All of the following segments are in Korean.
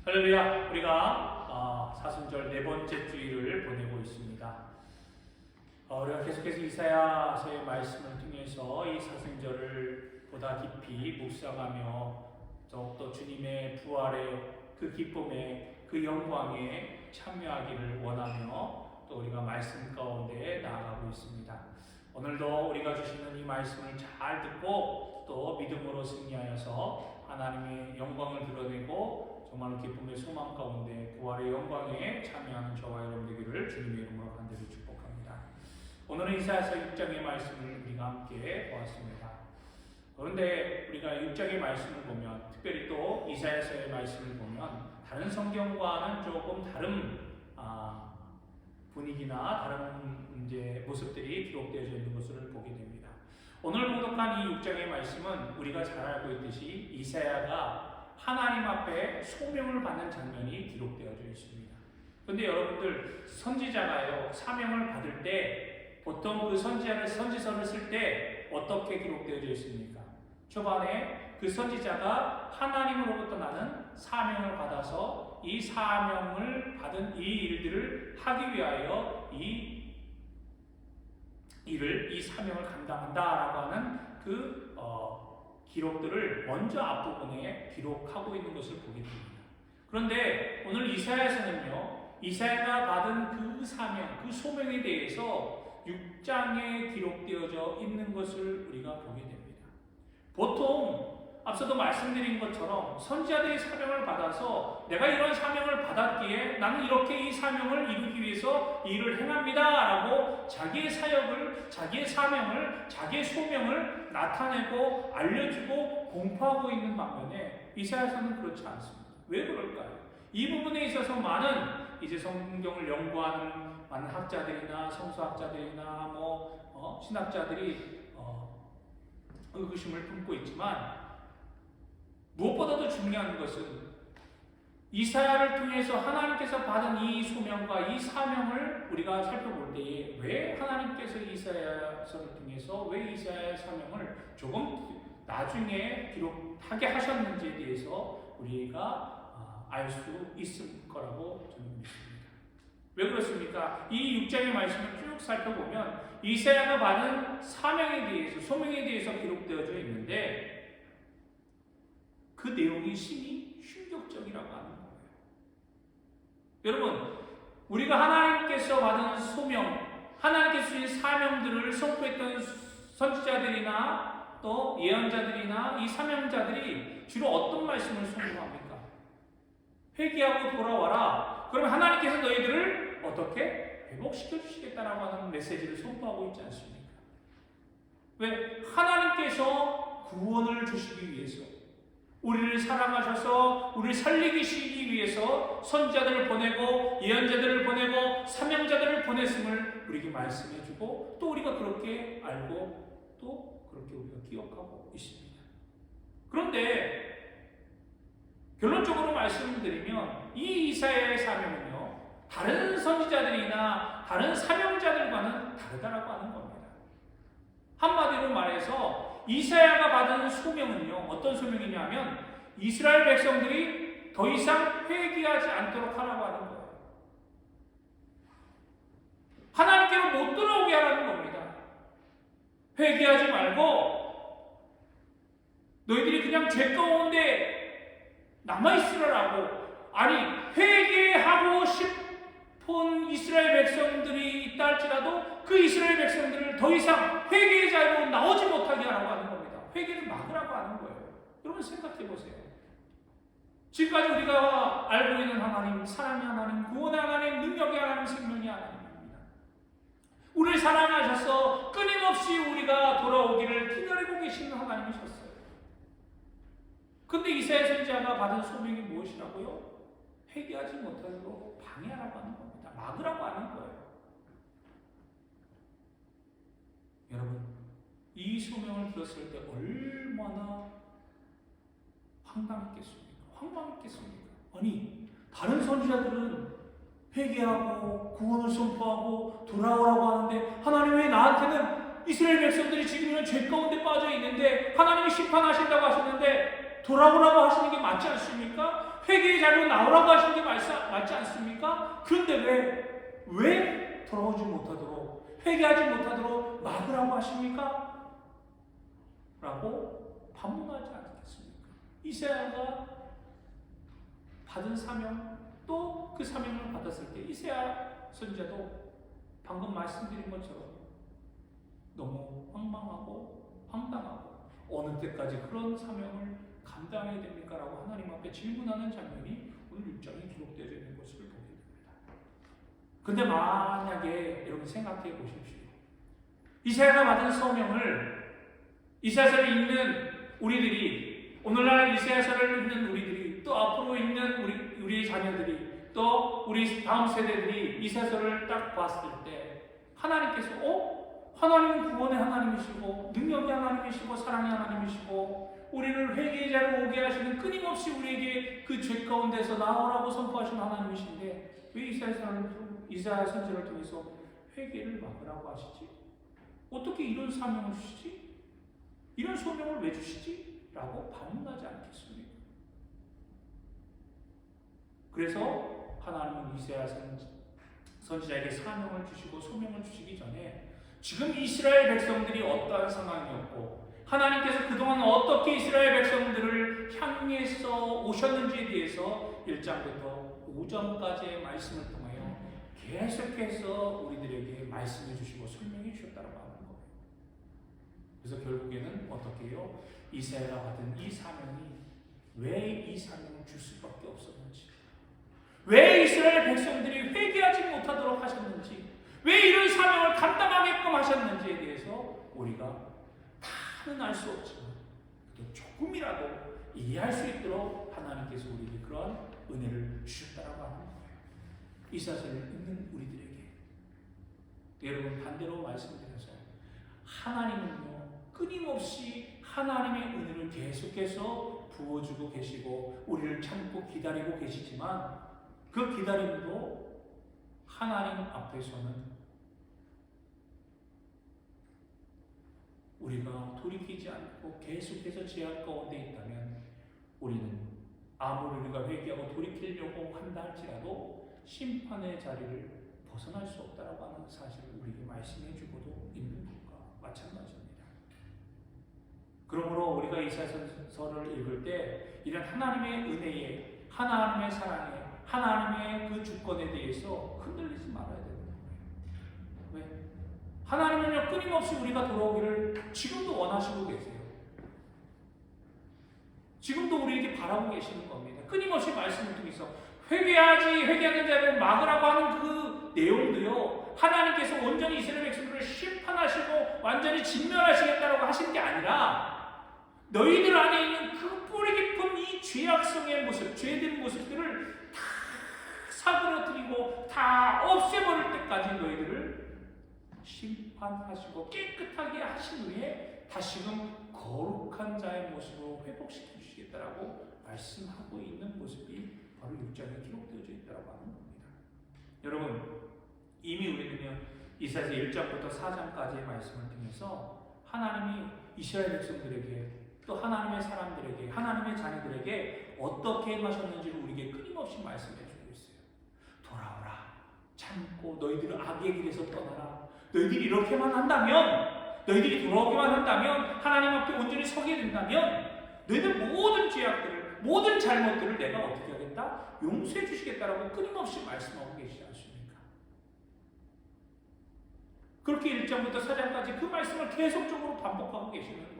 할렐루야. 우리가 사순절 네 번째 주일을 보내고 있습니다. 우리가 계속해서 이사야서의 말씀을 통해서 이 사순절을 보다 깊이 묵상하며 더욱더 주님의 부활의 그 기쁨에 그 영광에 참여하기를 원하며 또 우리가 말씀 가운데 나아가고 있습니다. 오늘도 우리가 주시는 이 말씀을 잘 듣고 또 믿음으로 승리하여서 하나님의 영광을 드러내고 정말로 기쁨의 소망 가운데 부활의 영광에 참여하는 저와 여러분 되기를 주님의 이름으로 간절히 축복합니다. 오늘은 이사야서 6장의 말씀을 우리가 함께 보았습니다. 그런데 우리가 6장의 말씀을 보면, 특별히 또 이사야서의 말씀을 보면 다른 성경과는 조금 다른 분위기나 다른 모습들이 기록되어져 있는 것을 보게 됩니다. 오늘 봉독한 이 6장의 말씀은 우리가 잘 알고 있듯이 이사야가 하나님 앞에 소명을 받는 장면이 기록되어져 있습니다. 그런데 여러분들, 선지자가요, 사명을 받을 때 보통 그 선지서를 쓸 때 어떻게 기록되어져 있습니까? 초반에 그 선지자가 하나님으로부터 나는 사명을 받아서 이 사명을 받은 이 일들을 하기 위하여 이 사명을 감당한다라고 하는 그 기록들을 먼저 앞부분에 기록하고 있는 것을 보게 됩니다. 그런데 오늘 이사야서는요, 이사야가 받은 그 사명, 그 소명에 대해서 6장에 기록되어져 있는 것을 우리가 보게 됩니다. 보통 앞서도 말씀드린 것처럼 선지자들이 사명을 받아서 내가 이런 사명을 받았기에 나는 이렇게 이 사명을 이루기 위해서 일을 행합니다 라고 자기의 사역을, 자기의 사명을, 자기의 소명을 나타내고 알려주고 공포하고 있는 반면에 이사야서는 그렇지 않습니다. 왜 그럴까요? 이 부분에 있어서 많은 이제 성경을 연구하는 많은 학자들이나 성서학자들이나 신학자들이 의구심을 품고 있지만, 무엇보다도 중요한 것은 이사야를 통해서 하나님께서 받은 이 소명과 이 사명을 우리가 살펴볼 때에 왜 하나님께서 이사야서를 통해서 왜 이사야의 사명을 조금 나중에 기록하게 하셨는지에 대해서 우리가 알 수 있을 거라고 저는 믿습니다. 왜 그렇습니까? 이 6장의 말씀을 쭉 살펴보면 이사야가 받은 사명에 대해서, 소명에 대해서 기록되어져 있는데 그 내용이 심히 충격적이라고 하는 거예요. 여러분, 우리가 하나님께서 받은 소명, 하나님께서 주신 사명들을 선포했던 선지자들이나 또 예언자들이나 이 사명자들이 주로 어떤 말씀을 선포합니까? 회개하고 돌아와라. 그러면 하나님께서 너희들을 어떻게 회복시켜 주시겠다라고 하는 메시지를 선포하고 있지 않습니까? 왜? 하나님께서 구원을 주시기 위해서, 우리를 사랑하셔서 우리를 살리시기 위해서 선지자들을 보내고 예언자들을 보내고 사명자들을 보냈음을 우리에게 말씀해주고, 또 우리가 그렇게 알고 또 그렇게 우리가 기억하고 있습니다. 그런데 결론적으로 말씀드리면 이 이사야의 사명은요, 다른 선지자들이나 다른 사명자들과는 다르다라고 하는 겁니다. 한마디로 말해서 이사야가 받은 소명은요, 어떤 소명이냐면 이스라엘 백성들이 더 이상 회개하지 않도록 하라고 하는 거예요. 하나님께로 못 돌아오게 하라는 겁니다. 회개하지 말고 너희들이 그냥 죄 가운데 남아있으라고. 아니, 회개하고 싶은 이스라엘 백성들이 있다 할지라도 그 이스라엘 백성들을 더 이상 회개의 자리로 나오지 못하게 하라고 하는 겁니다. 회개를 막으라고 하는 거예요. 여러분 생각해 보세요. 지금까지 우리가 알고 있는 하나님, 사랑의 하나님, 구원의 하나님, 능력의 하나님, 생명의 하나님입니다. 우리를 사랑하셔서 끊임없이 우리가 돌아오기를 기다리고 계시는 하나님이셨어요. 근데 이사야 선지자가 받은 소명이 무엇이라고요? 회개하지 못하도록 방해하라고 하는 겁니다. 막으라고 하는 거예요. 여러분, 이 소명을 들었을 때 얼마나 황당했겠습니까? 아니, 다른 선지자들은 회개하고 구원을 선포하고 돌아오라고 하는데 하나님 왜 나한테는 이스라엘 백성들이 지금 죄 가운데 빠져 있는데 하나님이 심판하신다고 하셨는데 돌아오라고 하시는 게 맞지 않습니까? 회개의 자리로 나오라고 하신 게 맞지 않습니까? 그런데 왜 돌아오지 못하도록, 회개하지 못하도록 막으라고 하십니까? 라고 반문하지 않겠습니까? 이사야가 받은 사명, 또 그 사명을 받았을 때 이사야 선지자도 방금 말씀드린 것처럼 너무 황망하고 황당하고 어느 때까지 그런 사명을 감당해야 됩니까? 라고 하나님 앞에 질문하는 장면이 오늘 6장에 기록되어 있는 것을 보게 됩니다. 근데 만약에 여러분 생각해 보십시오. 이사야가 받은 사명을 이사야서를 읽는 우리들이, 오늘날 이사야서를 읽는 우리들이, 또 앞으로 읽는 우리의 자녀들이, 또 우리 다음 세대들이 이사야서를 딱 봤을 때 하나님께서 하나님은 구원의 하나님이시고 능력의 하나님이시고 사랑의 하나님이시고 우리를 회개의 자리로 오게 하시는, 끊임없이 우리에게 그 죄 가운데서 나오라고 선포하시는 하나님이신데 왜 이사야 선지를 통해서 회개를 막으라고 하시지? 어떻게 이런 사명을 주시지? 이런 소명을 왜 주시지? 라고 반문하지 않겠습니까? 그래서 하나님은 이사야 선지자에게 사명을 주시고 소명을 주시기 전에 지금 이스라엘 백성들이 어떠한 상황이었고 하나님께서 그동안 어떻게 이스라엘 백성들을 향해서 오셨는지에 대해서 1장부터 5장까지의 말씀을 통하여 계속해서 우리들에게 말씀해 주시고 설명해 주셨다고 하는 거예요. 그래서 결국에는 어떻게 해요? 이사야가 받은 이 사명이 왜 이 사명을 줄 수밖에 없었는지, 왜 이스라엘 백성들이 회개하지 못하도록 하셨는지, 왜 이런 사명을 감당하게끔 하셨는지에 대해서 우리가 다는 알 수 없지만 또 조금이라도 이해할 수 있도록 하나님께서 우리에게 그러한 은혜를 주셨다라고 하는 거예요. 이사야서를 읽는 우리들에게. 여러분, 반대로 말씀드려서 하나님은요 끊임없이 하나님의 은혜를 계속해서 부어주고 계시고 우리를 참고 기다리고 계시지만 그 기다림도 하나님 앞에서는 우리가 돌이키지 않고 계속해서 죄악 가운데 있다면 우리는 아무리 우리가 회개하고 돌이키려고 한다 할지라도 심판의 자리를 벗어날 수 없다라고 하는 사실을 우리에게 말씀해 주고도 있는 것과 마찬가지입니다. 그러므로 우리가 이사야서를 읽을 때 이런 하나님의 은혜에, 하나님의 사랑에, 하나님의 그 주권에 대해서 흔들리지 말아야 되는 거예요. 왜? 하나님은요 끊임없이 우리가 돌아오기를 지금도 원하시고 계세요. 지금도 우리에게 바라고 계시는 겁니다. 끊임없이 말씀을 통해서 회개하는 자를 막으라고 하는 그 내용도요 하나님께서 온전히 이스라엘 백성들을 심판하시고 완전히 진멸하시겠다라고 하신 게 아니라 너희들 안에 있는 그 뿌리 깊은 이 죄악성의 모습, 죄된 모습들을 다 사그러뜨리고 다 없애버릴 때까지 너희들을 심판하시고 깨끗하게 하신 후에 다시금 거룩한 자의 모습으로 회복시켜 주시겠다라고 말씀하고 있는 모습이 바로 6장에 기록되어져 있다고 하는 겁니다. 여러분, 이미 우리는요 이사야서 1장부터 4장까지의 말씀을 통해서 하나님이 이스라엘 백성들에게 또 하나님의 사람들에게, 하나님의 자녀들에게 어떻게 행하셨는지를 우리에게 끊임없이 말씀해 주고 있어요. 돌아오라, 참고 너희들은 악의 길에서 떠나라. 너희들이 이렇게만 한다면, 너희들이 돌아오기만 한다면, 하나님 앞에 온전히 서게 된다면 너희들 모든 죄악들을, 모든 잘못들을 내가 어떻게 하겠다? 용서해 주시겠다라고 끊임없이 말씀하고 계시지 않습니까? 그렇게 1장부터 4장까지 그 말씀을 계속적으로 반복하고 계시는 거예요.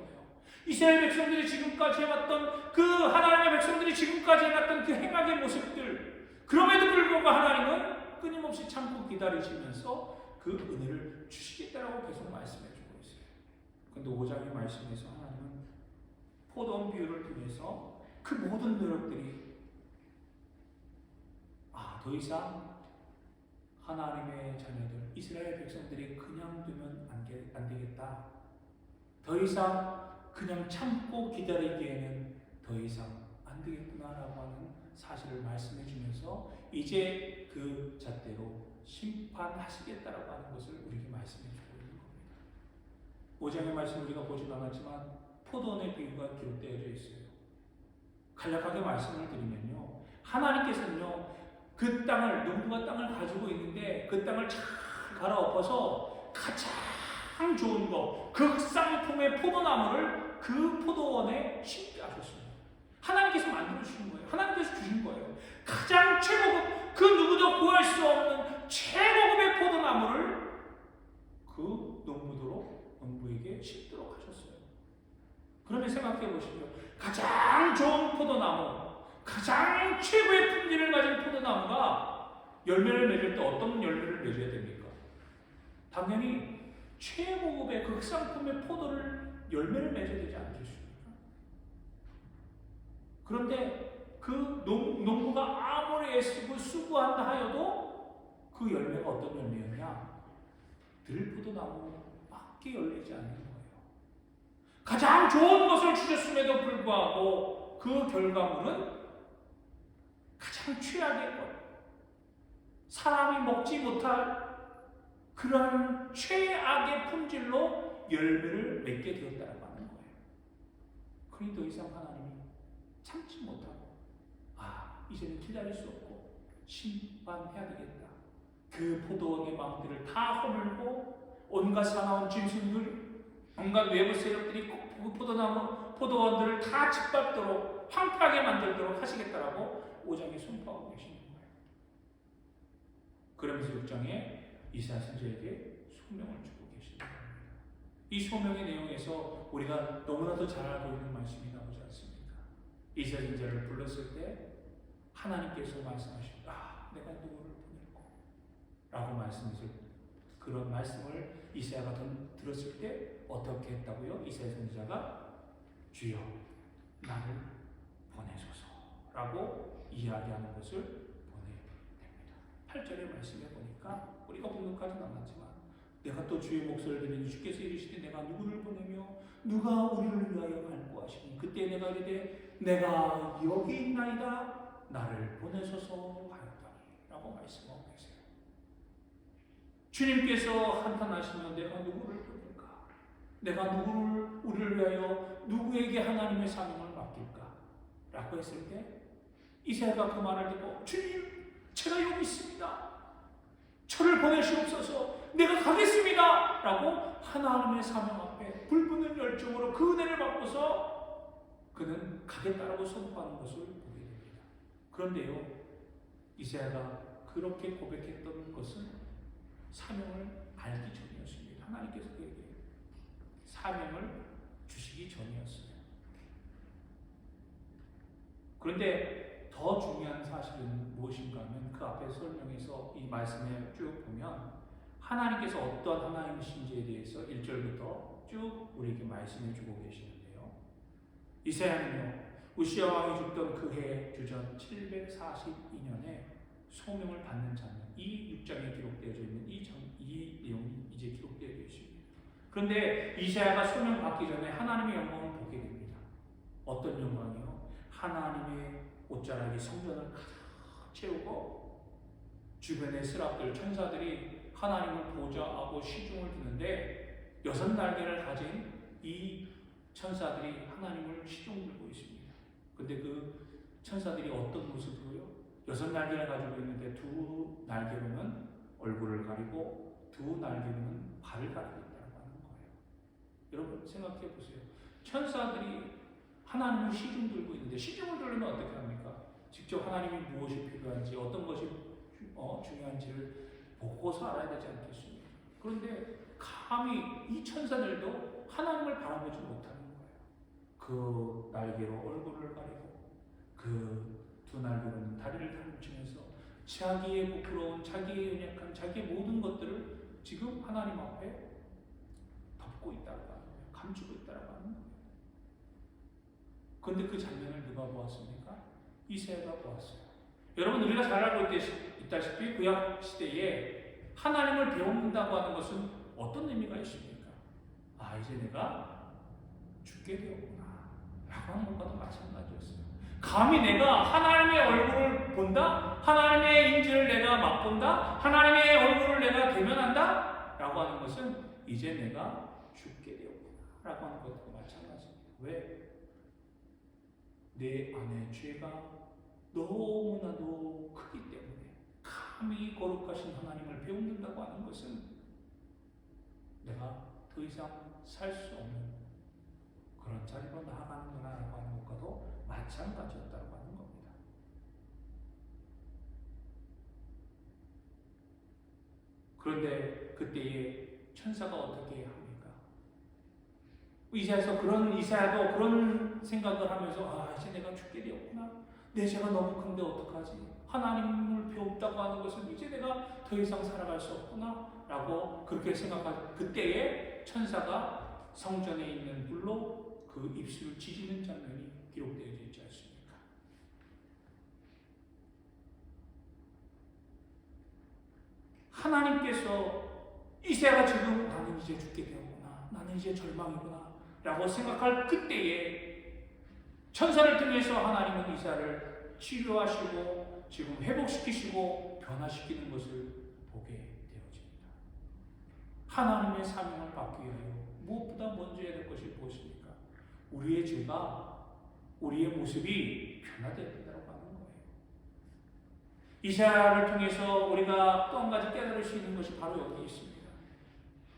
이스라엘 백성들이 지금까지 해왔던 그 하나님의 백성들이 지금까지 해왔던 그 행악의 모습들, 그럼에도 불구하고 하나님은 끊임없이 참고 기다리시면서 그 은혜를 주시겠다라고 계속 말씀해주고 있어요. 그런데 5장의 말씀에서 하나님은 포도원 비유를 통해서 그 모든 노력들이 더 이상 하나님의 자녀들, 이스라엘 백성들이 그냥 두면 안 되겠다. 더 이상 그냥 참고 기다리기에는 더 이상 안 되겠구나라고 하는 사실을 말씀해 주면서 이제 그 잣대로 심판하시겠다라고 하는 것을 우리에게 말씀해 주고 있는 겁니다. 5장의 말씀 우리가 보진 않았지만 포도원의 비유가 기록되어져 있어요. 간략하게 말씀을 드리면요, 하나님께서는요, 그 땅을, 농부가 땅을 가지고 있는데 그 땅을 잘 갈아엎어서 가장 좋은 거, 극상품의 포도나무를 그 포도원에 심게 하셨습니다. 하나님께서 만들어 주신 거예요. 하나님께서 주신 거예요. 가장 최고급, 그 누구도 구할 수 없는 최고급의 포도나무를 그 농부에게 심도록 하셨어요. 그러면 생각해 보시죠. 가장 좋은 포도나무, 가장 최고의 품질을 가진 포도나무가 열매를 맺을 때 어떤 열매를 맺어야 됩니까? 당연히 최고급의 극상품의 포도를 열매를 맺어야 되지 않겠습니까? 그런데 그 농부가 아무리 애쓰고 수고한다 하여도 그 열매가 어떤 열매였냐? 들포도나무밖에 열리지 않는 거예요. 가장 좋은 것을 주셨음에도 불구하고 그 결과물은 가장 최악의 것, 사람이 먹지 못할 그런 최악의 품질로 열매를 맺게 되었다고 하는 거예요. 그러니 더 이상 하나님이 참지 못하고, 이제는 기다릴 수 없고 심판해야 되겠다. 그 포도원의 망들을 다 허물고 온갖 사나운 짐승들, 온갖 외부 세력들이 그 포도원들을 다 짓밟도록 황폐하게 만들도록 하시겠다라고 5장에 선포하고 계시는 거예요. 그러면서 6장에 이사야 선지자에게 소명을 주고 계시는 겁니다. 이 소명의 내용에서 우리가 너무나도 잘 알고 있는 말씀이 나오지 않습니까? 이사야 선지자를 불렀을 때 하나님께서 말씀하십니다. 내가 누구를 보낼고 라고 말씀하실, 그런 말씀을 이사야가 들었을 때 어떻게 했다고요? 이사야 선지자가 주여 나를 보내소서 라고 이야기하는 것을 보내야 됩니다. 8절의 말씀에 보니까 우리가 분노까지는 않았지만 내가 또 주의 목소리를 들으니 주께서 이르시되 내가 누구를 보내며 누가 우리를 위하여 갈고 하시니 그때 내가 이르되 내가 여기 있나이다 나를 보내소서 하였더니 라고 말씀하고 계세요. 주님께서 한탄하시면 내가 누구를 보낼까? 내가 우리를 위하여 누구에게 하나님의 사명을 맡길까? 라고 했을 때 이사야가 그 말을 듣고 주님 제가 여기 있습니다. 저를 보내시옵소서. 내가 가겠습니다. 라고 하나님의 사명 앞에 불붙는 열정으로 그 은혜를 받고서 그는 가겠다라고 선포하는 것을 보게 됩니다. 그런데요, 이사야가 그렇게 고백했던 것은 사명을 알기 전이었습니다. 하나님께서 그에게 사명을 주시기 전이었어요. 그런데 더 중요한 사실은 무엇인가 하면 그 앞에 설명에서 이 말씀에 쭉 보면 하나님께서 어떤 하나님이신지에 대해서 1절부터 쭉 우리에게 말씀해 주고 계시는데요. 이사야는요, 우시야 왕이 죽던 그 해 주전 742년에 소명을 받는 장면, 이 6장에 기록되어져 있는 이 내용이 이제 기록되어 있습니다. 그런데 이사야가 소명 받기 전에 하나님의 영광을 보게 됩니다. 어떤 영광이요? 하나님의 옷자락이 성전을 가득 채우고 주변의 스랍들, 천사들이 하나님을 보좌하고 시중을 드는데 6날개를 가진 이 천사들이 하나님을 시중 들고 있습니다. 근데 그 천사들이 어떤 모습으로요? 6날개를 가지고 있는데 2날개로는 얼굴을 가리고 2날개로는 발을 가리고 있다고 하는 거예요. 여러분 생각해 보세요. 천사들이 하나님을 시중 들고 있는데 시중을 들려면 어떻게 합니까? 직접 하나님이 무엇이 필요한지 어떤 것이 중요한지를 보고서 알아야 되지 않겠습니까? 그런데 감히 이 천사들도 하나님을 바라보지 못하는 거예요. 그 날개로 얼굴을 가리고 그 2날개로는 다리를 펼치면서 자기의 부끄러운, 자기의 연약한, 자기의 모든 것들을 지금 하나님 앞에 덮고 있다고 하는 거예요. 감추고 있다고 하는 거예요. 그런데 그 장면을 누가 보았습니까? 이사야가 보았어요. 여러분 우리가 잘 알고 있다시피 구약 시대에 하나님을 배운다고 하는 것은 어떤 의미가 있습니까? 이제 내가 죽게 되었구나 라고 하는 것과도 마찬가지였어요. 감히 내가 하나님의 얼굴을 본다? 하나님의 인지를 내가 맛본다? 하나님의 얼굴을 내가 대면한다? 라고 하는 것은 이제 내가 죽게 되었구나 라고 하는 것과 마찬가지입니다. 왜? 내 안에 죄가 너무나도 크기 때문에 감히 거룩하신 하나님을 배운다고 하는 것은 내가 더 이상 살 수 없는 그런 자리로 나아가는구나라고 하는 것과도 마찬가지였다고 하는 겁니다. 그런데 그때에 천사가 어떻게 합니까? 이사야도 그런 생각을 하면서 이제 내가 죽게 되었구나. 내 죄가 너무 큰데 어떡하지? 하나님을 배웠다고 하는 것은 이제 내가 더 이상 살아갈 수 없구나 라고 그렇게 생각할 그때에 천사가 성전에 있는 불로 그 입술을 찢는 장면이 기록되어 있지 않습니까? 하나님께서 이사야가 지금 나는 이제 죽게 되었구나, 나는 이제 절망이구나 라고 생각할 그때에 천사를 통해서 하나님은 이사야를 치료하시고 지금 회복시키시고 변화시키는 것을 보게 되어집니다. 하나님의 사명을 받기 위하여 무엇보다 먼저 해야 될 것이 무엇입니까? 우리의 죄가, 우리의 모습이 변화되어야 된다고 하는 거예요. 이사야를 통해서 우리가 또 한 가지 깨달을 수 있는 것이 바로 여기 있습니다.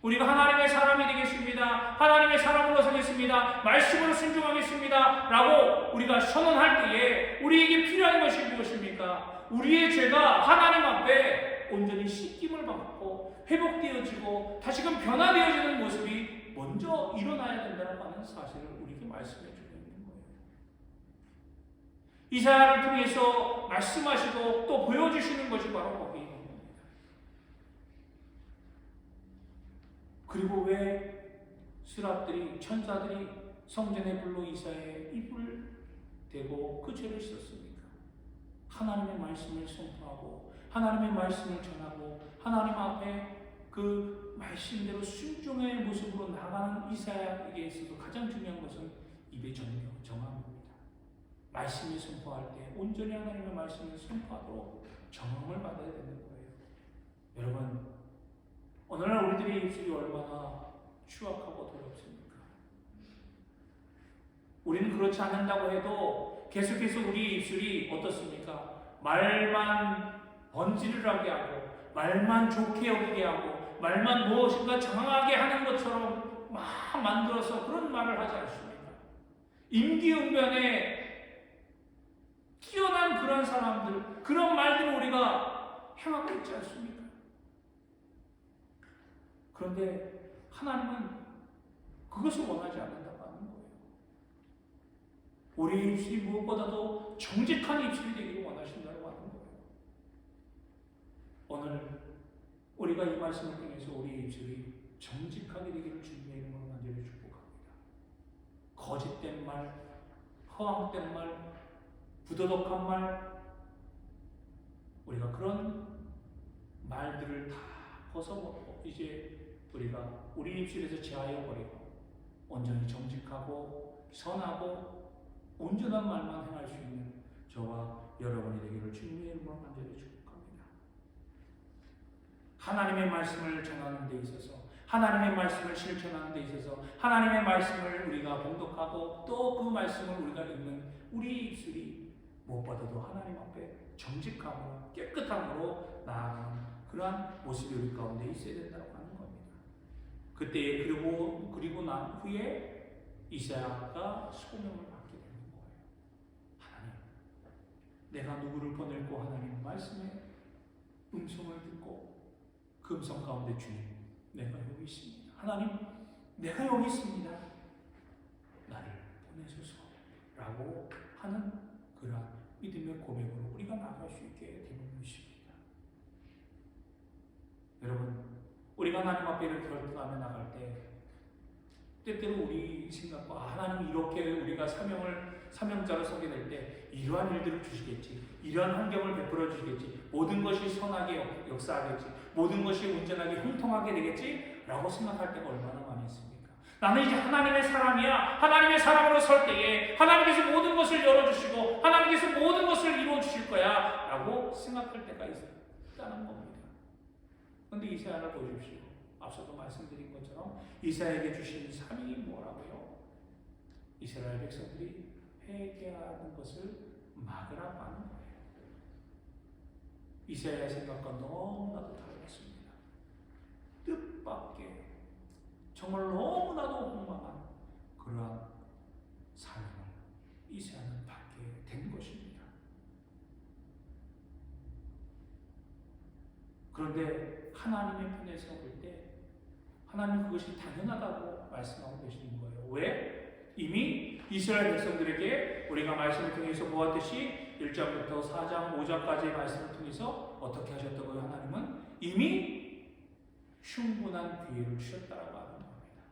우리가 하나님의 사람이 되겠습니다. 하나님의 사람으로 서겠습니다. 말씀으로 순종하겠습니다. 라고 우리가 선언할 때에 우리에게 필요한 것이 무엇입니까? 우리의 죄가 하나님 앞에 온전히 씻김을 받고 회복되어지고 다시금 변화되어지는 모습이 먼저 일어나야 된다고 하는 사실을 우리에게 말씀해 주고 있는 거예요. 이사야를 통해서 말씀하시고 또 보여주시는 것이 바로 거기에 있는 겁니다. 그리고 왜 스랍들이, 천사들이 성전의 불로 이사야의 입을 대고 그 죄를 씻었습니까? 하나님의 말씀을 선포하고 하나님의 말씀을 전하고 하나님 앞에 그 말씀대로 순종의 모습으로 나가는 이사야에게 있어서 가장 중요한 것은 입의 정함입니다. 말씀을 선포할 때 온전히 하나님의 말씀을 선포하도록 정함을 받아야 되는 거예요. 여러분, 오늘날 우리들의 입술이 얼마나 추악하고 더럽습니까? 우리는 그렇지 않는다고 해도 계속해서 우리의 입술이 어떻습니까? 말만 번지르르하게 하고 말만 좋게 여기게 하고 말만 무엇인가 장황하게 하는 것처럼 막 만들어서 그런 말을 하지 않습니까? 임기응변에 뛰어난 그런 사람들, 그런 말들을 우리가 행하고 있지 않습니까? 그런데 하나님은 그것을 원하지 않는다고 하는 거예요. 우리의 입술이 무엇보다도 정직한 입술이 되기를 원하신다고 하는 거예요. 오늘 우리가 이 말씀을 통해서 우리의 입술이 정직하게 되기를 주님의 이름으로 간절히 축복합니다. 거짓된 말, 허황된 말, 부도덕한 말, 우리가 그런 말들을 다 벗어버리고 이제 우리가 우리 입술에서 제하여 버리고 온전히 정직하고 선하고 온전한 말만 행할 수 있는 저와 여러분이 되기를 주님의 이름으로 간절히 축복합니다. 하나님의 말씀을 전하는 데 있어서, 하나님의 말씀을 실천하는 데 있어서, 하나님의 말씀을 우리가 봉독하고 또 그 말씀을 우리가 읽는 우리 입술이 무엇보다도 하나님 앞에 정직함으로 깨끗함으로 나아가는 그러한 모습이 우리 가운데 있어야 된다고 하는 겁니다. 그때 그리고 난 후에 이사야가 소명을 받게 되는 거예요. 하나님, 내가 누구를 보낼고 하나님 말씀에 음성을 듣고 그 음성 가운데 주님, 내가 여기 있습니다. 하나님, 내가 여기 있습니다. 나를 보내소서라고 하는 그러한 믿음의 고백으로 우리가 나갈 수 있게 되는 것입니다. 여러분, 우리가 하나님 앞에 이렇게 결단하며 나갈 때 때때로 우리 생각과 하나님 이렇게 우리가 사명자로 서게 될 때 이러한 일들을 주시겠지, 이러한 환경을 베풀어 주시겠지, 모든 것이 선하게 역사하겠지, 모든 것이 온전하게 형통하게 되겠지 라고 생각할 때가 얼마나 많이 있습니까? 나는 이제 하나님의 사람이야. 하나님의 사람으로 설 때에 하나님께서 모든 것을 열어주시고 하나님께서 모든 것을 이루어주실 거야 라고 생각할 때가 있다는 겁니다. 그런데 이사야를 보십시오. 앞서도 말씀드린 것처럼 이사야에게 주신 사명이 뭐라고요? 이스라엘 백성들이 회개하는 것을 막으라고 하는 거예요. 이사야의 생각과 너무나도 다르겠습니다. 뜻밖의 정말 너무나도 황망한 그러한 삶을 이사야는 받게 된 것입니다. 그런데 하나님의 편에서 볼 때 하나님은 그것이 당연하다고 말씀하고 계시는 거예요. 왜? 이미 이스라엘 백성들에게 우리가 말씀을 통해서 보았듯이 1장부터 4장, 5장까지의 말씀을 통해서 어떻게 하셨다고요? 하나님은 이미 충분한 기회를 주셨다라고 하는 겁니다.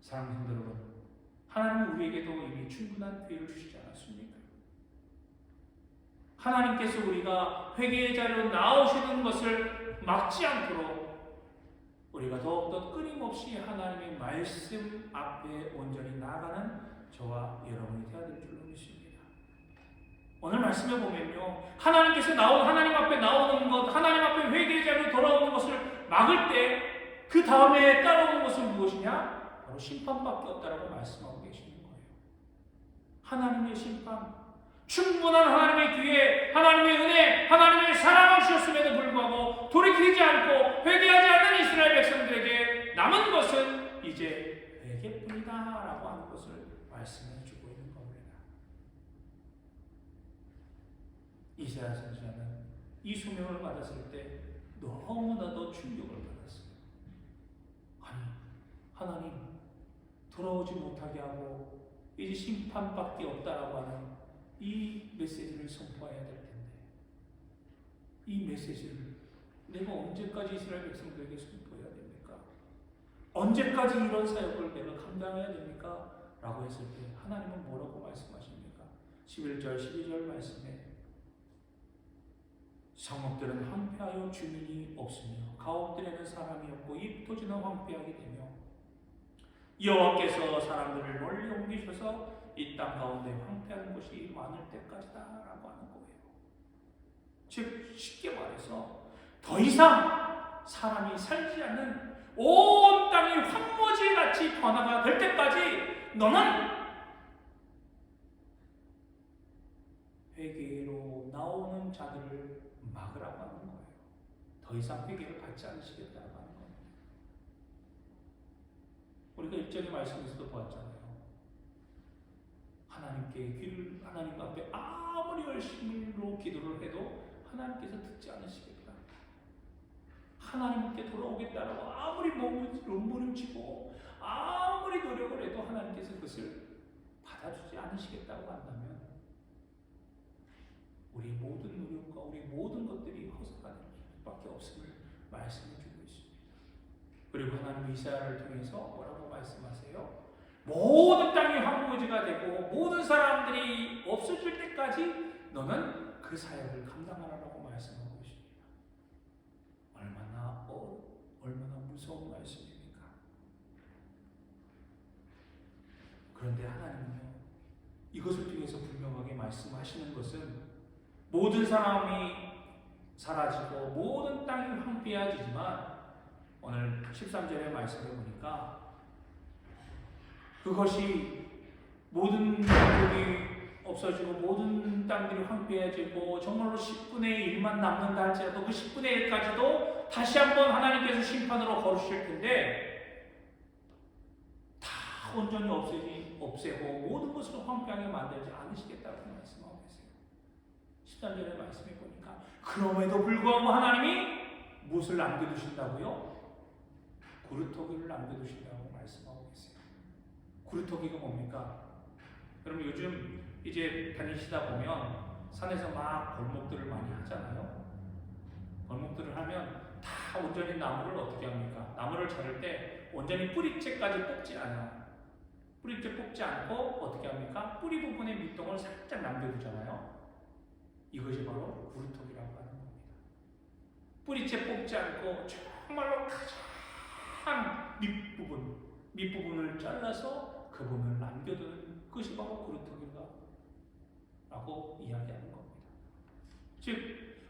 사랑하는 성도 여러분, 하나님은 우리에게도 이미 충분한 기회를 주시지 않았습니까? 하나님께서 우리가 회개의 자리로 나오시는 것을 막지 않도록 우리가 더욱더 끊임없이 하나님의 말씀 앞에 온전히 나아가는 저와 여러분이 되어야 될 줄로 믿습니다. 오늘 말씀에 보면요, 하나님 앞에 나오는 것, 하나님 앞에 회개의 자리로 돌아오는 것을 막을 때 그 다음에 따라오는 것은 무엇이냐? 바로 심판밖에 없다라고 말씀하고 계시는 거예요. 하나님의 심판, 충분한 하나님의 기회, 하나님의 은혜, 하나님의 사랑을 주셨음에도 불구하고 돌이키지 않고 회개하지 않는 이스라엘 백성들에게 남은 것은 이제 회개뿐이다 라고 하는 것을 말씀해 주고 있는 겁니다. 이사야 선지자는 이 소명을 받았을 때 너무나도 충격을 받았어요. 아니, 하나님 돌아오지 못하게 하고 이제 심판밖에 없다라고 하는 이 메시지를 선포해야 될 텐데, 이 메시지를 내가 언제까지 이스라엘 백성들에게 선포해야 됩니까? 언제까지 이런 사역을 내가 감당해야 됩니까? 라고 했을 때 하나님은 뭐라고 말씀하십니까? 11절, 12절 말씀에 성읍들은 황폐하여 주민이 없으며 가옥들에는 사람이 없고 이 토지는 황폐하게 되며 여호와께서 사람들을 멀리 옮기셔서 이 땅 가운데 황폐한 곳이 많을 때까지다 라고 하는 거예요. 즉 쉽게 말해서 더 이상 사람이 살지 않는 온 땅이 황무지같이 변화가 될 때까지 너는 회개로 나오는 자들을 막으라고 하는 거예요. 더 이상 회개를 받지 않으시겠다고 하는 겁니다. 우리가 일전의 말씀에서도 보았잖아요. 하나님 앞에 아무리 열심히로 기도를 해도 하나님께서 듣지 않으시겠다. 하나님께 돌아오겠다라고 아무리 몸부림치고 아무리 노력을 해도 하나님께서 그것을 받아주지 않으시겠다고 한다면 우리 모든 노력과 우리 모든 것들이 허사가 될 수밖에 없음을 말씀해 주고 있습니다. 그리고 하나님 이사야를 통해서 뭐라고 말씀하세요? 모든 땅이 황무지가 되고 모든 사람들이 없어질 때까지 너는 그 사역을 감당하라고 말씀하고 있습니다. 얼마나 무서운 말씀입니까? 그런데 하나님은요, 이것을 통해서 분명하게 말씀하시는 것은 모든 사람이 사라지고 모든 땅이 황폐해지지만 오늘 13절의 말씀을 보니까 그것이 모든 민족이 없어지고 모든 땅들이 황폐해지고 정말로 10분의 1만 남는다 할지라도 그 10분의 1까지도 다시 한번 하나님께서 심판으로 거두실 텐데 다 온전히 없애고 모든 것을 황폐하게 만들지 않으시겠다고 말씀하고 계세요. 13절의 말씀에 보니까 그럼에도 불구하고 하나님이 무엇을 남겨두신다고요? 구루터기를 남겨두신다고 말씀하고 계세요. 구루터기가 뭡니까? 여러분 요즘 이제 다니시다 보면 산에서 막 골목들을 많이 하잖아요. 골목들을 하면 다 온전히 나무를 어떻게 합니까? 나무를 자를 때 온전히 뿌리채까지 뽑지 않아요. 뿌리채 뽑지 않고 어떻게 합니까? 뿌리 부분의 밑동을 살짝 남겨두잖아요. 이것이 바로 구루터기라고 하는 겁니다. 뿌리채 뽑지 않고 정말로 가장 밑부분을 잘라서 그 부분을 남겨두는 것이 바로 구루터기라고 이야기하는 겁니다. 즉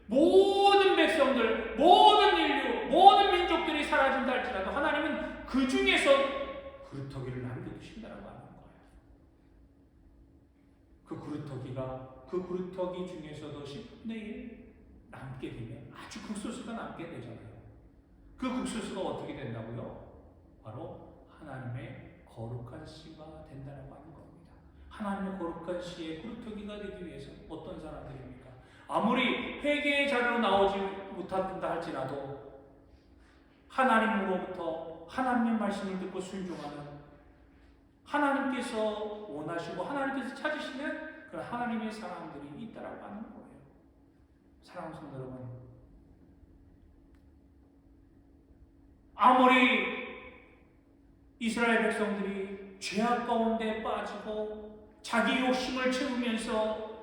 모든 백성들, 모든 인류, 모든 민족들이 사라진다 할지라도 하나님은 그 중에서 구루터기를 남겨두신다라고 하는 거예요. 그 구루터기 중에서도 10분의 1 남게 되면 아주 극소수가 남게 되잖아요. 그 극소수가 어떻게 된다고요? 바로 하나님의 거룩한 씨가 된다고 하는 겁니다. 하나님의 거룩한 씨의 그루터기가 되기 위해서 어떤 사람들입니까? 아무리 회개의 자리로 나오지 못한다 할지라도 하나님으로부터 하나님의 말씀을 듣고 순종하는, 하나님께서 원하시고 하나님께서 찾으시는 그런 하나님의 사람들이 있다라고 하는 거예요. 사랑하는 성도 여러분, 아무리 이스라엘 백성들이 죄악 가운데 빠지고 자기 욕심을 채우면서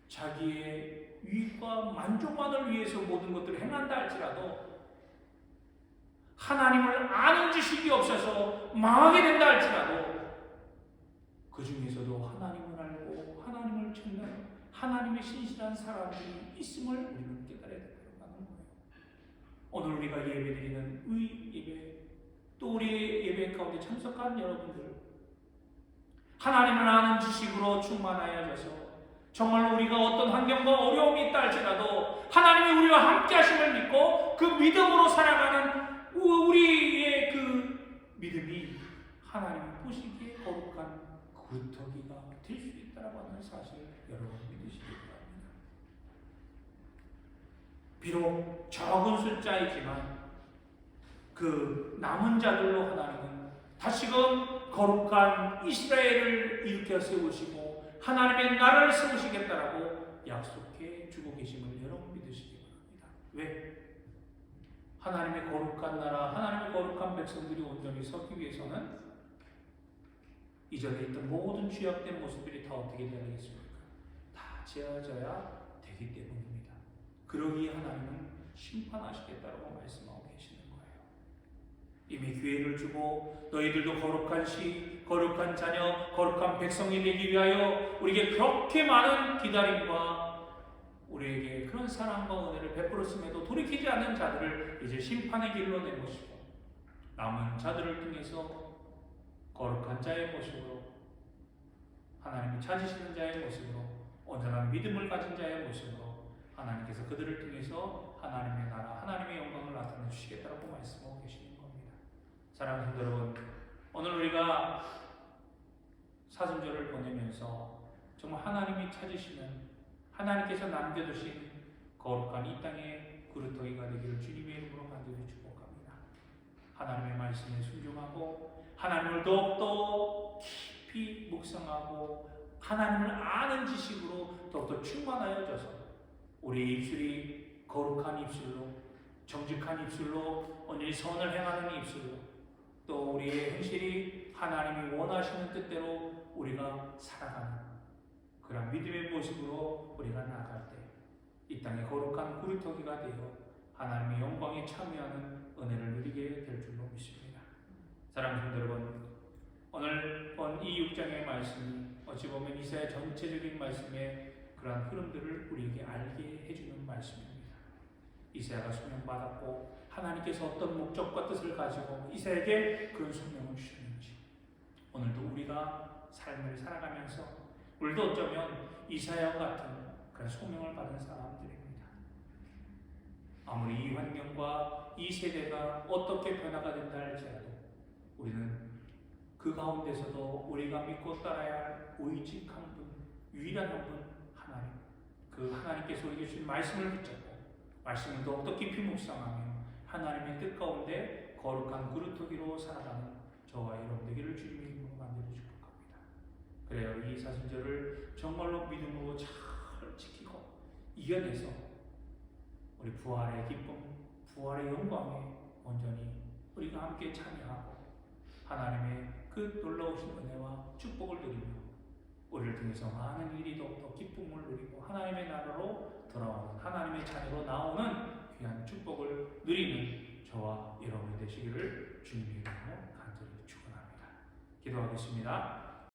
자기의 유익과 만족만을 위해서 모든 것들을 행한다 할지라도 하나님을 아는 지식이 없어서 망하게 된다 할지라도 그 중에서도 하나님을 알고 하나님을 찾는 하나님의 신실한 사람들이 있음을 우리는 깨달아야 된다는 거예요. 오늘 우리가 예배드리는 의 예배, 또 우리의 예배 가운데 참석한 여러분들, 하나님을 아는 지식으로 충만하여져서 정말로 우리가 어떤 환경과 어려움이 있다 할지라도 하나님이 우리와 함께 하심을 믿고 그 믿음으로 살아가는 우리의 그 믿음이 하나님이 보시기에 거룩한 그루터기가 될 수 있다고 하는 사실을 여러분 믿으시기 바랍니다. 비록 적은 숫자이지만 그 남은 자들로 하나님은 다시금 거룩한 이스라엘을 일으켜 세우시고 하나님의 나라를 세우시겠다라고 약속해 주고 계심을 여러분 믿으시기 바랍니다. 왜? 하나님의 거룩한 나라, 하나님의 거룩한 백성들이 온전히 서기 위해서는 이전에 있던 모든 죄악된 모습들이 다 어떻게 되어야 되겠습니까? 다 지어져야 되기 때문입니다. 그러기에 하나님은 심판하시겠다고 말씀하고 계시는 거예요. 이미 기회를 주고 너희들도 거룩한 시, 거룩한 자녀, 거룩한 백성이 되기 위하여 우리에게 그렇게 많은 기다림과 우리에게 그런 사랑과 은혜를 베풀었음에도 돌이키지 않는 자들을 이제 심판의 길로 내모시고 남은 자들을 통해서 거룩한 자의 모습으로, 하나님이 찾으시는 자의 모습으로, 온전한 믿음을 가진 자의 모습으로 하나님께서 그들을 통해서 하나님의 나라, 하나님의 영광을 나타내 주시겠다고 말씀하고 계시는 겁니다. 사랑하는 성도 여러분, 오늘 우리가 사순절을 보내면서 정말 하나님이 찾으시는, 하나님께서 남겨두신 거룩한 이 땅의 그루터기가 되기를 주님의 이름으로 간절히 축복합니다. 하나님의 말씀에 순종하고 하나님을 더욱더 깊이 묵상하고 하나님을 아는 지식으로 더욱더 충만하여져서 우리의 입술이 거룩한 입술로, 정직한 입술로, 온전히 선을 행하는 입술로, 또 우리의 행실이 하나님이 원하시는 뜻대로 우리가 살아가는 그런 믿음의 모습으로 우리가 나아갈 때 이 땅의 거룩한 그루터기가 되어 하나님의 영광에 참여하는 은혜를 누리게 될 줄로 믿습니다. 사랑하는 성도 여러분, 오늘 본 이 6장의 말씀이 어찌 보면 이사야 전체적인 말씀의 그러한 흐름들을 우리에게 알게 해주는 말씀입니다. 이사야가 소명받았고 하나님께서 어떤 목적과 뜻을 가지고 이사야에게 그런 소명을 주셨는지, 오늘도 우리가 삶을 살아가면서 우리도 어쩌면 이사야와 같은 그런 소명을 받은 사람들입니다. 아무리 이 환경과 이 세대가 어떻게 변화가 된다 할지라도 우리는 그 가운데서도 우리가 믿고 따라야 할 오직 한 분, 유일한 한 분, 하나님. 그 하나님께서 우리에게 주신 말씀을 붙잡고 말씀을 더욱더 깊이 묵상하며 하나님의 뜻 가운데 거룩한 그루터기로 살아가는 저와 여러분 되기를 주님의 이름으로 만들어 축복합니다. 그래요, 이 사순절을 정말로 믿음으로 잘 지키고 이겨내서 우리 부활의 기쁨, 부활의 영광에 온전히 우리가 함께 참여하고 하나님의 그 놀라우신 은혜와 축복을 누리며 우리를 통해서 많은 일이 더욱더 기쁨을 누리고 하나님의 나라로 돌아오는, 하나님의 자녀로 나오는 귀한 축복을 누리는 저와 여러분이 되시기를 주님의 이름으로 간절히 축원합니다. 기도하겠습니다.